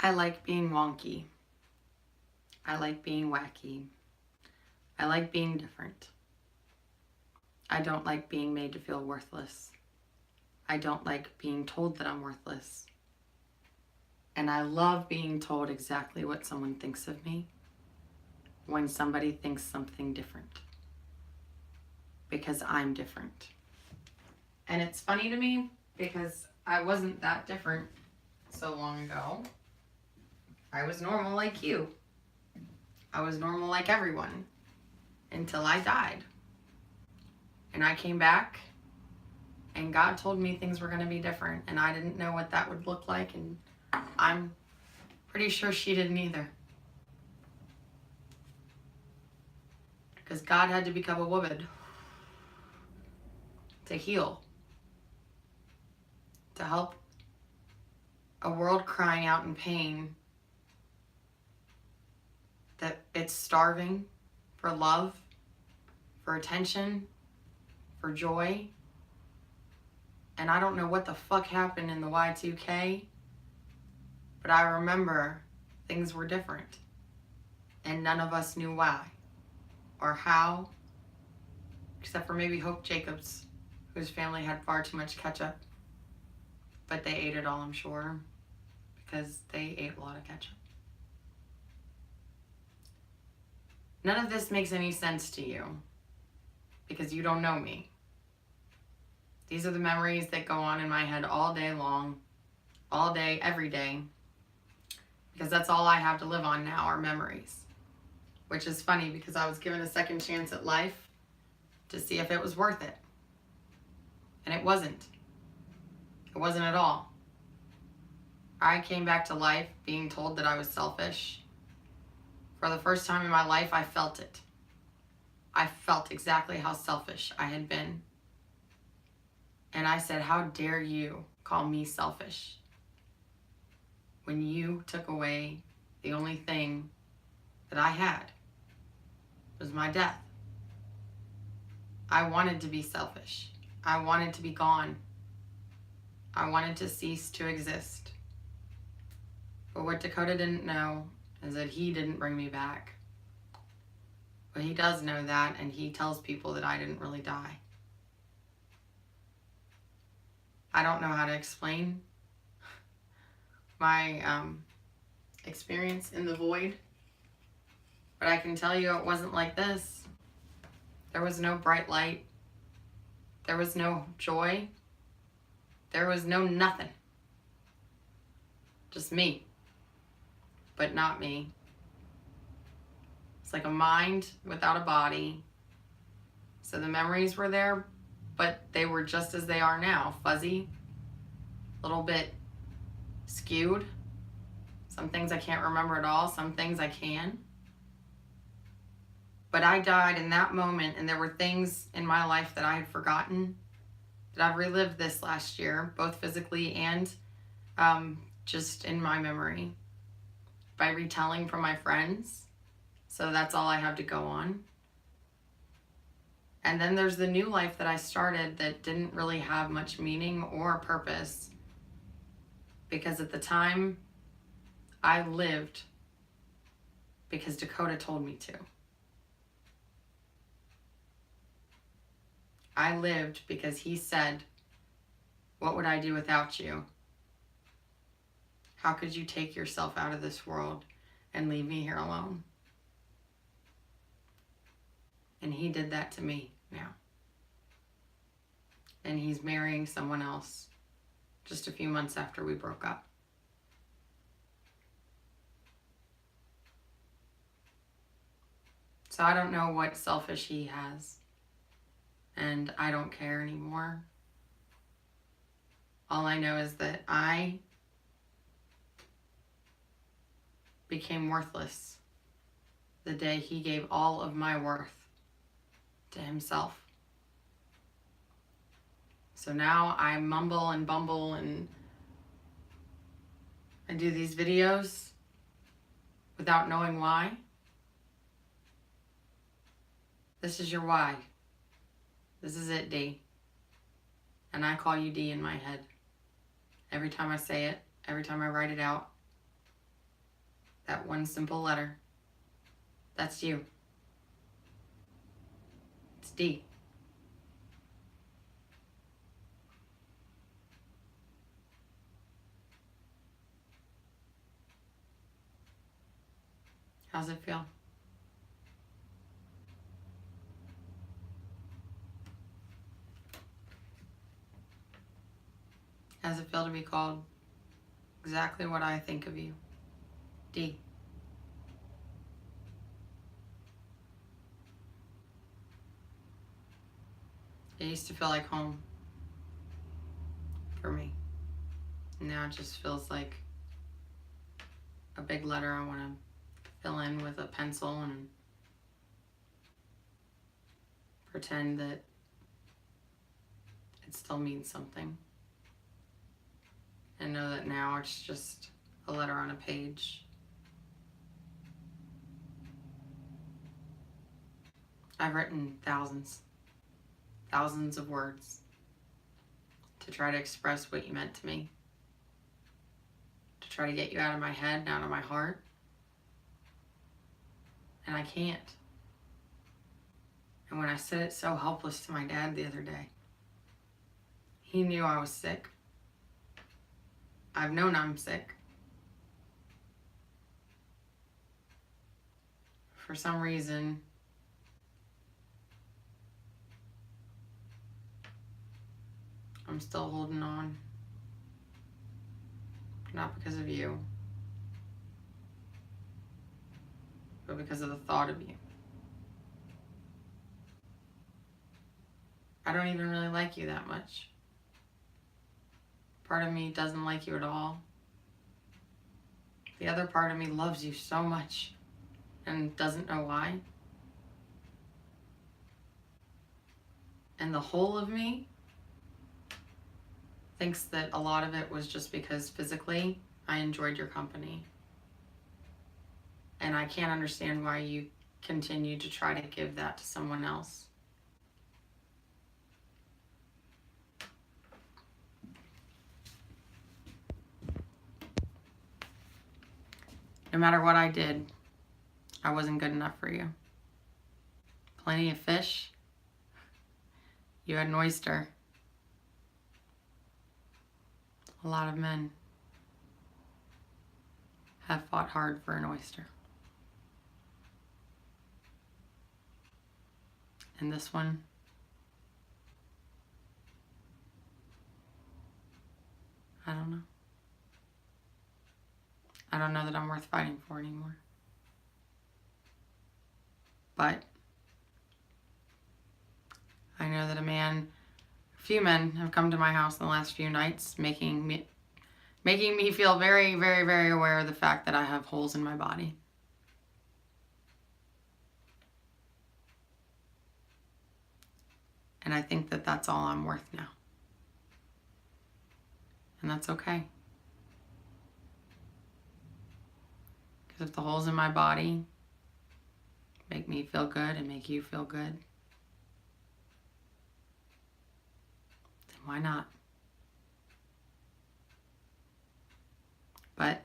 I like being wonky. I like being wacky. I like being different. I don't like being made to feel worthless. I don't like being told that I'm worthless. And I love being told exactly what someone thinks of me when somebody thinks something different. Because I'm different. And it's funny to me because I wasn't that different so long ago. I was normal like you. I was normal like everyone until I died. And I came back and God told me things were going to be different and I didn't know what that would look like, and I'm pretty sure she didn't either. Because God had to become a woman to heal, to help a world crying out in pain that it's starving for love, for attention, for joy. And I don't know what the fuck happened in the Y2K, but I remember things were different. And none of us knew why or how, except for maybe Hope Jacobs, whose family had far too much ketchup. But they ate it all, I'm sure, because they ate a lot of ketchup. None of this makes any sense to you because you don't know me. These are the memories that go on in my head all day long, all day, every day, because that's all I have to live on now are memories. Which is funny because I was given a second chance at life to see if it was worth it. And it wasn't. It wasn't at all. I came back to life being told that I was selfish. For the first time in my life, I felt it. I felt exactly how selfish I had been. And I said, how dare you call me selfish when you took away the only thing that I had was my death. I wanted to be selfish. I wanted to be gone. I wanted to cease to exist. But what Dakota didn't know is that he didn't bring me back. But he does know that, and he tells people that I didn't really die. I don't know how to explain my experience in the void, but I can tell you it wasn't like this. There was no bright light. There was no joy. There was no nothing. Just me, but not me. It's like a mind without a body. So the memories were there, but they were just as they are now. Fuzzy, a little bit skewed. Some things I can't remember at all. Some things I can. But I died in that moment, and there were things in my life that I had forgotten, that I've relived this last year, both physically and just in my memory, by retelling from my friends. So that's all I have to go on. And then there's the new life that I started that didn't really have much meaning or purpose, because at the time I lived because Dakota told me to. I lived because he said, what would I do without you? How could you take yourself out of this world and leave me here alone? And he did that to me now. And he's marrying someone else just a few months after we broke up. So I don't know what selfish he has. And I don't care anymore. All I know is that I became worthless the day he gave all of my worth to himself. So now I mumble and bumble and I do these videos without knowing why. This is your why. This is it, D. And I call you D in my head. Every time I say it, every time I write it out. That one simple letter. That's you. It's D. How's it feel? How's it feel to be called exactly what I think of you? D. It used to feel like home for me. Now it just feels like a big letter I want to fill in with a pencil and pretend that it still means something. And know that now it's just a letter on a page. I've written thousands of words to try to express what you meant to me, to try to get you out of my head and out of my heart. And I can't. And when I said it so helpless to my dad the other day, he knew I was sick. I've known I'm sick. For some reason, I'm still holding on. Not because of you, but because of the thought of you. I don't even really like you that much. Part of me doesn't like you at all. The other part of me loves you so much and doesn't know why. And the whole of me thinks that a lot of it was just because physically I enjoyed your company. And I can't understand why you continue to try to give that to someone else. No matter what I did, I wasn't good enough for you. Plenty of fish. You had an oyster. A lot of men have fought hard for an oyster. And this one, I don't know. I don't know that I'm worth fighting for anymore. But I know that a few men have come to my house in the last few nights, making me feel very, very, very aware of the fact that I have holes in my body. And I think that that's all I'm worth now. And that's okay. Because if the holes in my body make me feel good and make you feel good, then why not? But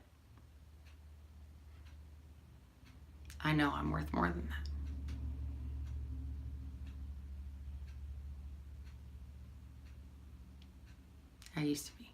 I know I'm worth more than that. I used to be.